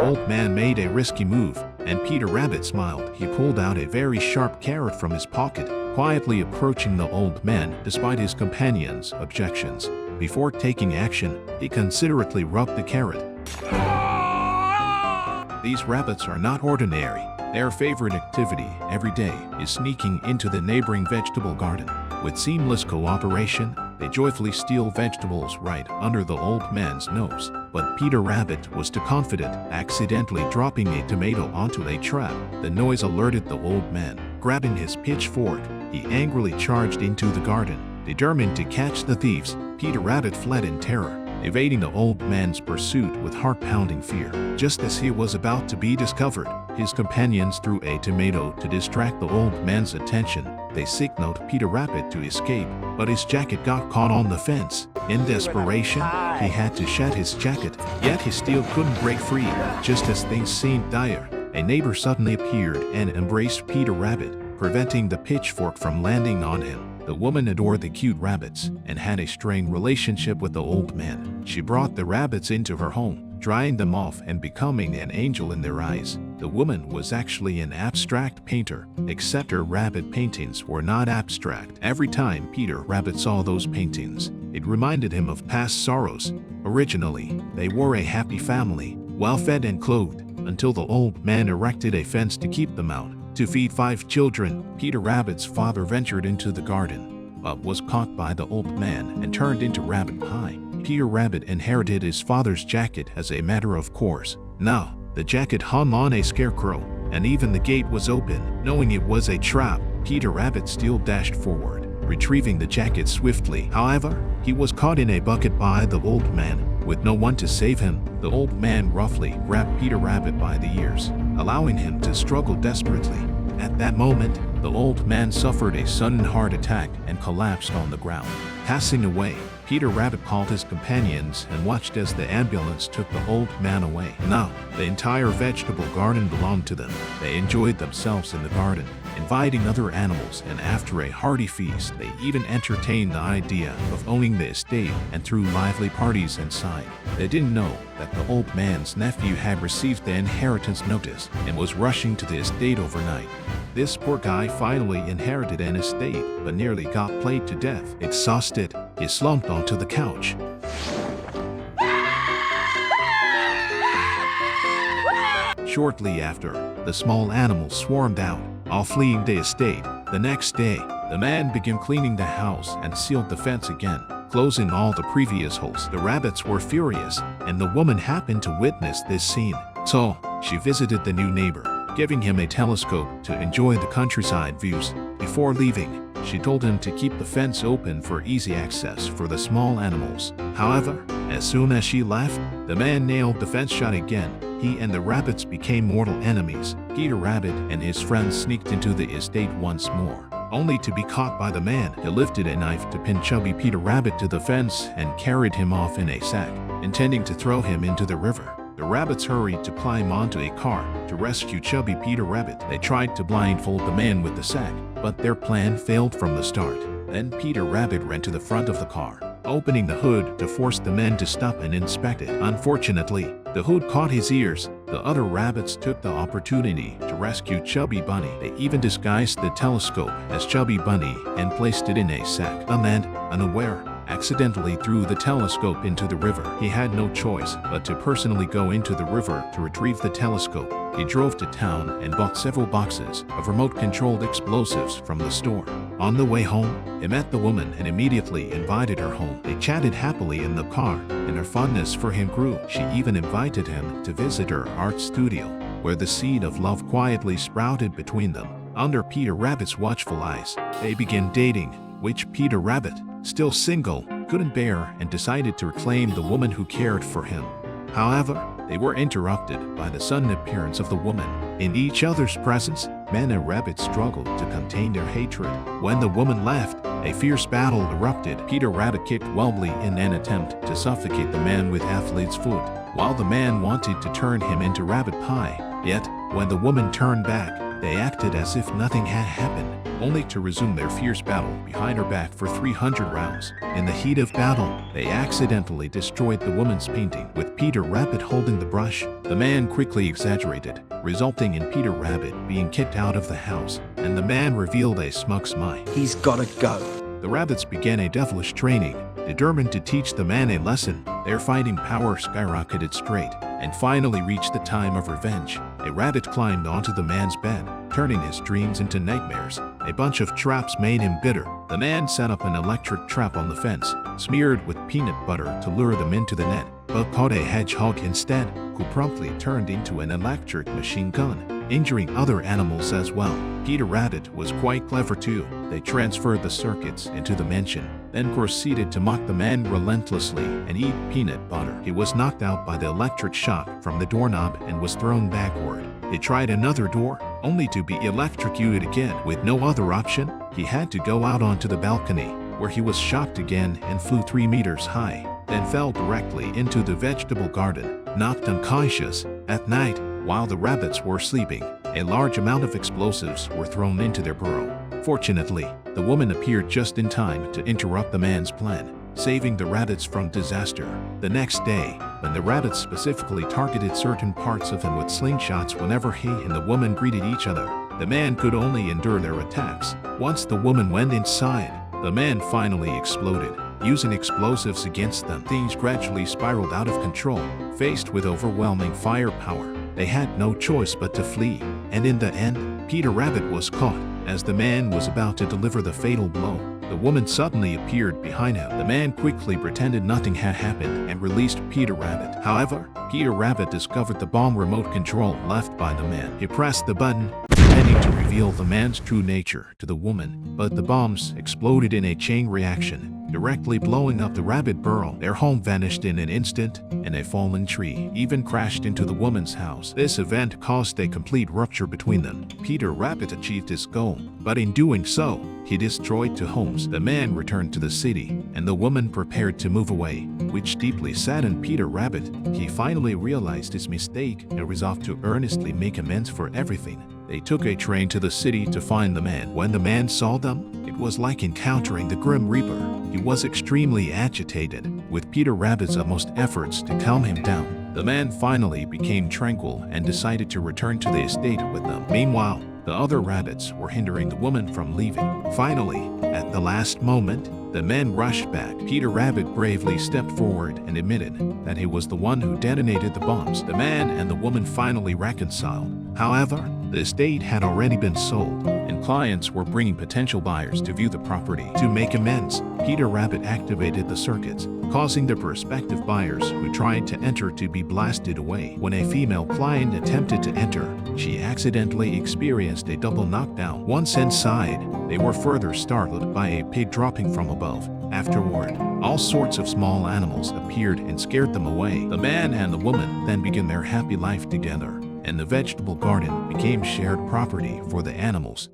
old man made a risky move, and Peter Rabbit smiled. He pulled out a very sharp carrot from his pocket, quietly approaching the old man despite his companion's objections. Before taking action, he considerately rubbed the carrot. These rabbits are not ordinary. Their favorite activity every day is sneaking into the neighboring vegetable garden. With seamless cooperation, they joyfully steal vegetables right under the old man's nose. But Peter Rabbit was too confident, accidentally dropping a tomato onto a trap. The noise alerted the old man. Grabbing his pitchfork, he angrily charged into the garden. Determined to catch the thieves, Peter Rabbit fled in terror, evading the old man's pursuit with heart-pounding fear. Just as he was about to be discovered, his companions threw a tomato to distract the old man's attention. They signaled Peter Rabbit to escape, but his jacket got caught on the fence. In desperation, he had to shed his jacket, yet he still couldn't break free. Just as things seemed dire, a neighbor suddenly appeared and embraced Peter Rabbit, preventing the pitchfork from landing on him. The woman adored the cute rabbits and had a strained relationship with the old man. She brought the rabbits into her home, drying them off and becoming an angel in their eyes. The woman was actually an abstract painter, except her rabbit paintings were not abstract. Every time Peter Rabbit saw those paintings, it reminded him of past sorrows. Originally, they were a happy family, well-fed and clothed, until the old man erected a fence to keep them out. To feed 5 children, Peter Rabbit's father ventured into the garden, but was caught by the old man and turned into rabbit pie. Peter Rabbit inherited his father's jacket as a matter of course. Now, the jacket hung on a scarecrow, and even the gate was open. Knowing it was a trap, Peter Rabbit still dashed forward, retrieving the jacket swiftly. However, he was caught in a bucket by the old man. With no one to save him, the old man roughly grabbed Peter Rabbit by the ears, allowing him to struggle desperately. At that moment, the old man suffered a sudden heart attack and collapsed on the ground. Passing away, Peter Rabbit called his companions and watched as the ambulance took the old man away. Now, the entire vegetable garden belonged to them. They enjoyed themselves in the garden, inviting other animals, and after a hearty feast, they even entertained the idea of owning the estate and threw lively parties inside. They didn't know that the old man's nephew had received the inheritance notice and was rushing to the estate overnight. This poor guy finally inherited an estate, but nearly got played to death. Exhausted, he slumped onto the couch. Shortly after, the small animals swarmed out, all fleeing the estate. The next day, the man began cleaning the house and sealed the fence again, closing all the previous holes. The rabbits were furious, and the woman happened to witness this scene. So, she visited the new neighbor, giving him a telescope to enjoy the countryside views. Before leaving, she told him to keep the fence open for easy access for the small animals. However, as soon as she left, the man nailed the fence shut again. He and the rabbits became mortal enemies. Peter Rabbit and his friends sneaked into the estate once more, only to be caught by the man. He lifted a knife to pin chubby Peter Rabbit to the fence and carried him off in a sack, intending to throw him into the river. The rabbits hurried to climb onto a car to rescue chubby Peter Rabbit. They tried to blindfold the man with the sack, but their plan failed from the start. Then Peter Rabbit ran to the front of the car, opening the hood to force the men to stop and inspect it. Unfortunately, the hood caught his ears. The other rabbits took the opportunity to rescue Chubby Bunny. They even disguised the telescope as Chubby Bunny and placed it in a sack. The man, unaware, accidentally threw the telescope into the river. He had no choice but to personally go into the river to retrieve the telescope. He drove to town and bought several boxes of remote-controlled explosives from the store. On the way home, he met the woman and immediately invited her home. They chatted happily in the car, and her fondness for him grew. She even invited him to visit her art studio, where the seed of love quietly sprouted between them. Under Peter Rabbit's watchful eyes, they began dating, which Peter Rabbit, still single, couldn't bear and decided to reclaim the woman who cared for him. However, they were interrupted by the sudden appearance of the woman. In each other's presence, man and rabbit struggled to contain their hatred. When the woman left, a fierce battle erupted. Peter Rabbit kicked wildly in an attempt to suffocate the man with athlete's foot, while the man wanted to turn him into rabbit pie. Yet, when the woman turned back, They acted as if nothing had happened, only to resume their fierce battle behind her back for 300 rounds. In the heat of battle, they accidentally destroyed the woman's painting, with Peter Rabbit holding the brush. The man quickly exaggerated, resulting in Peter Rabbit being kicked out of the house, and the man revealed a smug smile. He's gotta go. The rabbits began a devilish training, determined to teach the man a lesson. Their fighting power skyrocketed straight, and finally reached the time of revenge. A rabbit climbed onto the man's bed, turning his dreams into nightmares. A bunch of traps made him bitter. The man set up an electric trap on the fence, smeared with peanut butter to lure them into the net, but caught a hedgehog instead, who promptly turned into an electric machine gun, injuring other animals as well. Peter Rabbit was quite clever too. They transferred the circuits into the mansion, then proceeded to mock the man relentlessly and eat peanut butter. He was knocked out by the electric shock from the doorknob and was thrown backward. He tried another door, only to be electrocuted again. With no other option, he had to go out onto the balcony, where he was shocked again and flew 3 meters high, then fell directly into the vegetable garden, knocked unconscious. At night, while the rabbits were sleeping, a large amount of explosives were thrown into their burrow. Fortunately, the woman appeared just in time to interrupt the man's plan, saving the rabbits from disaster. The next day, when the rabbits specifically targeted certain parts of him with slingshots whenever he and the woman greeted each other, the man could only endure their attacks. Once the woman went inside, the man finally exploded. Using explosives against them, things gradually spiraled out of control. Faced with overwhelming firepower, they had no choice but to flee, and in the end, Peter Rabbit was caught. As the man was about to deliver the fatal blow, the woman suddenly appeared behind him. The man quickly pretended nothing had happened and released Peter Rabbit. However, Peter Rabbit discovered the bomb remote control left by the man. He pressed the button, intending to reveal the man's true nature to the woman, but the bombs exploded in a chain reaction, directly blowing up the rabbit burrow. Their home vanished in an instant, and a fallen tree even crashed into the woman's house. This event caused a complete rupture between them. Peter Rabbit achieved his goal, but in doing so, he destroyed 2 homes. The man returned to the city, and the woman prepared to move away, which deeply saddened Peter Rabbit. He finally realized his mistake and resolved to earnestly make amends for everything. They took a train to the city to find the man. When the man saw them, it was like encountering the Grim Reaper. He was extremely agitated, with Peter Rabbit's utmost efforts to calm him down. The man finally became tranquil and decided to return to the estate with them. Meanwhile, the other rabbits were hindering the woman from leaving. Finally, at the last moment, the men rushed back. Peter Rabbit bravely stepped forward and admitted that he was the one who detonated the bombs. The man and the woman finally reconciled. However, the estate had already been sold, and clients were bringing potential buyers to view the property. To make amends, Peter Rabbit activated the circuits, causing the prospective buyers who tried to enter to be blasted away. When a female client attempted to enter, she accidentally experienced a double knockdown. Once inside, they were further startled by a pig dropping from above. Afterward, all sorts of small animals appeared and scared them away. The man and the woman then began their happy life together, and the vegetable garden became shared property for the animals.